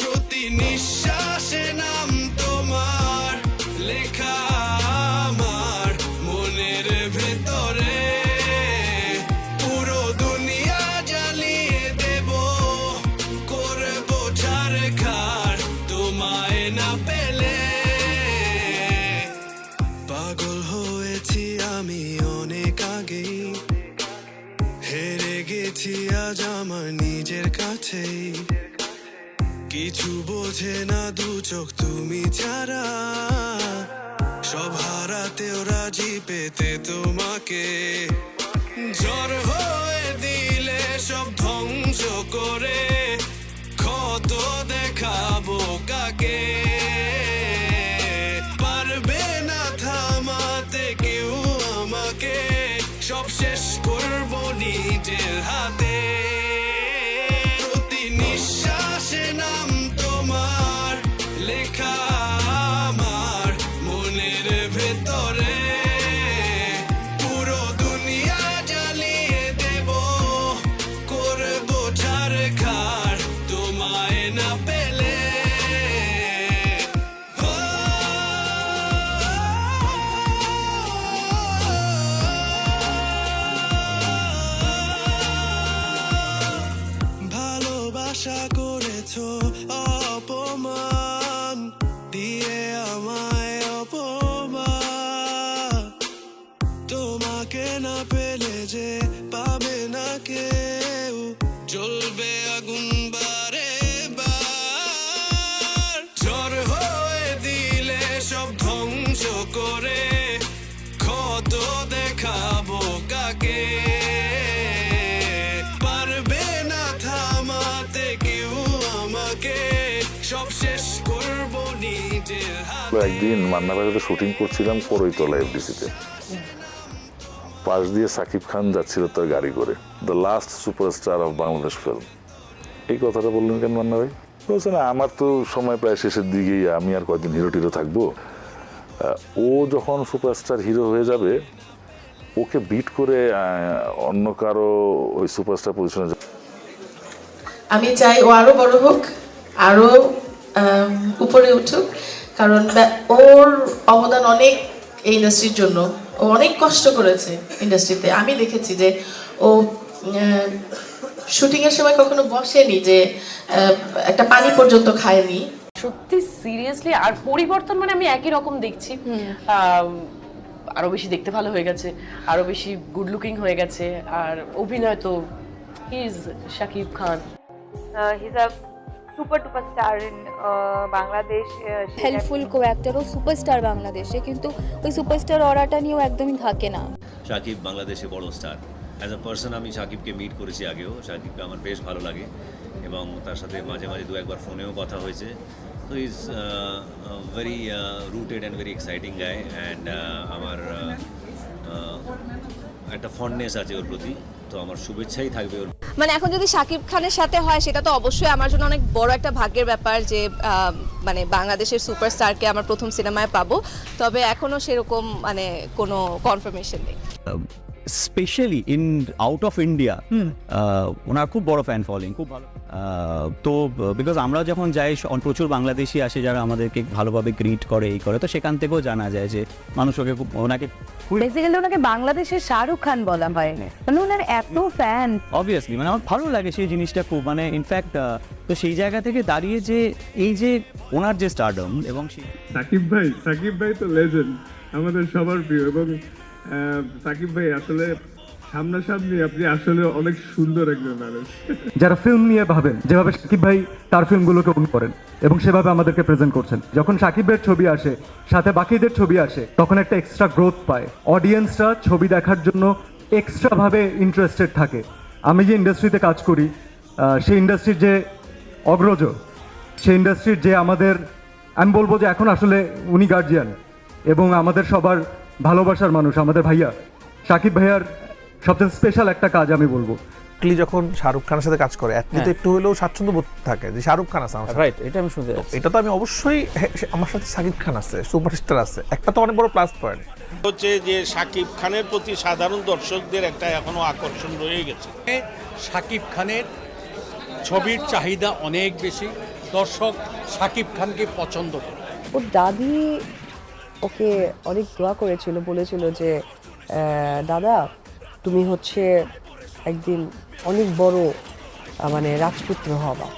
প্রতি নিঃশ্বাসে নাম তোমার লেখা আমার মনের ভেতরে, পুরো দুনিয়া জ্বালিয়ে দেব, করব ছারখার তোমায় না পেলে। পাগল হয়েছি আমি অনেক আগেই, হেরে গেছি আজ আমার নিজের কাছেই। কিছু বোঝে না দু চোখ তুমি ছাড়া, সব হারাতেও রাজি পেতে তোমাকে। ঝড় হয়ে দিলে সব ধ্বংস করে, ক্ষত দেখাবো কাকে। পারবে না থামাতে কেউ আমাকে, সব শেষ করবো নিজের হাতে। প্রতি নিঃশ্বাসে নাম তোমার লেখা আমার মনের ভেতরে, পুরো দুনিয়া জ্বালিয়ে দেব, করবো ছারখার তোমায় না পেলে। ভালোবাসা করেছো অপমান দিয়ে আমায় অপমান, তোমাকে না পেলে যে পাবে না কেউ, জ্বলবে আগুন বারে বার। ঝড় হয়ে দিলে সব ধ্বংস করে, ক্ষত দেখাবো কাকে। পারবে না থামাতে কেউ আমাকে, সব শেষ করবো নিজের হাতে। একদিন মান্না ভাইয়ের সাথে শুটিং করছিলাম করইতলা এফডিসিতে, পাশ দিয়ে সাকিব খান যাচ্ছিল তার গাড়ি করে, the last superstar of Bangladesh film. এই কথাটা বললেন কেন মান্না ভাই? বলছে না, আমার তো সময় প্রায় শেষের দিকেই, আমি আর কয়েকদিন হিরো টিরো থাকবো, ও যখন সুপারস্টার হিরো হয়ে যাবে ওকে বিট করে অন্য কারো ওই সুপারস্টার পজিশনে। আমি চাই ও আরো বড় হোক, আরো উপরে উঠুক, কারণ ওর অবদান অনেক এই ইন্ডাস্ট্রির জন্য। ও অনেক কষ্ট করেছে ইন্ডাস্ট্রিতে। আমি দেখেছি যে ও শুটিং এর সময় কখনো বসেনি, যে একটা পানি পর্যন্ত খায়নি। সত্যি সিরিয়াসলি। আর পরিবর্তন মানে আমি একই রকম দেখছি, আরো বেশি দেখতে ভালো হয়ে গেছে, আরো বেশি গুড লুকিং হয়ে গেছে। আর অভিনয় তো he is Shakib Khan, he is a super duper star in Bangladesh. Helpful co actor ও সুপারস্টার বাংলাদেশে, কিন্তু ওই সুপারস্টার অরাটা নিয়েও একদমই থাকে না। শাকিব বাংলাদেশে বড় স্টার। অ্যাজ আ পার্সন আমি শাকিবকে মিট করেছি আগেও, শাকিবকে আমার বেশ ভালো লাগে এবং তার সাথে মাঝে মাঝে দু একবার ফোনেও কথা হয়েছে। তো is very rooted and very exciting guy, and আমার একটা ফন্ডনেস আছে ওর প্রতি, তো আমার শুভেচ্ছাই থাকবে ওর। মানে এখন যদি শাকিব খানের সাথে হয় সেটা তো অবশ্যই আমার জন্য অনেক বড় একটা ভাগ্যের ব্যাপার, যে মানে বাংলাদেশের সুপারস্টারকে আমার প্রথম সিনেমায় পাবো। তবে এখনো সেরকম মানে কোনো কনফার্মেশন নেই। Specially in out of India ওনার খুব বড় ফ্যান ফলোইং, খুব ভালো। তো বিকজ আমরা যখন যাই প্রচুর বাংলাদেশি আসে যারা আমাদেরকে ভালোভাবে গ্রিট করে, এই করে, তো সেখান থেকেও জানা যায় যে মানুষ ওনাকে বেসিক্যালি ওনাকে বাংলাদেশের শাহরুখ খান বলা হয়, মানে ওনার এত ফ্যান। অবভিয়াসলি মানে আমার ভালো লাগে সেই জিনিসটা খুব, মানে ইনফ্যাক্ট তো সেই জায়গা থেকে দাঁড়িয়ে যে এই যে ওনার যে স্টারডম এবং সাকিব ভাই তো লেজেন্ড, আমাদের সবার প্রিয়। এবং সাকিব ভাই আসলে সামনাসামনি আপনি আসলে অনেক সুন্দর একজন মানুষ। যারা ফিল্ম নিয়ে ভাবেন, যেভাবে সাকিব ভাই তার ফিল্মগুলোকে অনু করেন এবং সেভাবে আমাদেরকে প্রেজেন্ট করছেন, যখন সাকিবের ছবি আসে সাথে বাকিদের ছবি আসে তখন একটা এক্সট্রা গ্রোথ পায়। অডিয়েন্সরা ছবি দেখার জন্য এক্সট্রাভাবে ইন্টারেস্টেড থাকে। আমি যে ইন্ডাস্ট্রিতে কাজ করি সেই ইন্ডাস্ট্রির যে অগ্রজ, সেই ইন্ডাস্ট্রির যে আমাদের, আমি বলবো যে এখন আসলে উনি গার্জিয়ান এবং আমাদের সবার ভালোবাসার মানুষ, আমাদের ভাইয়া সাকিব ভাইয়ার সবচেয়ে স্পেশাল একটা কাজ আমি বলবো চাকলি যখন শাহরুখ খানের সাথে কাজ করে অ্যাটলি তো একটু হলেও স্বাচ্ছন্দ্য বোধ থাকে যে শাহরুখ খান আছে আমার সাথে। রাইট, এটা আমি শুনতে যাচ্ছি। এটা তো আমি অবশ্যই আমার সাথে সাকিব খান আছে, সুপারস্টার আছে, একটা তো অনেক বড় প্লাস পয়েন্ট হচ্ছে যে শাকিব খানের প্রতি সাধারণ দর্শকদের একটা এখনো আকর্ষণ রয়ে গেছে। শাকিব খানের ছবির চাহিদা অনেক বেশি, দর্শক শাকিব খানকে পছন্দ করে। ওর দাদি ওকে অনেক দোয়া করেছিল, বলেছিল যে দাদা তুমি হচ্ছে একদিন অনেক বড় মানে রাজপুত্র হবা।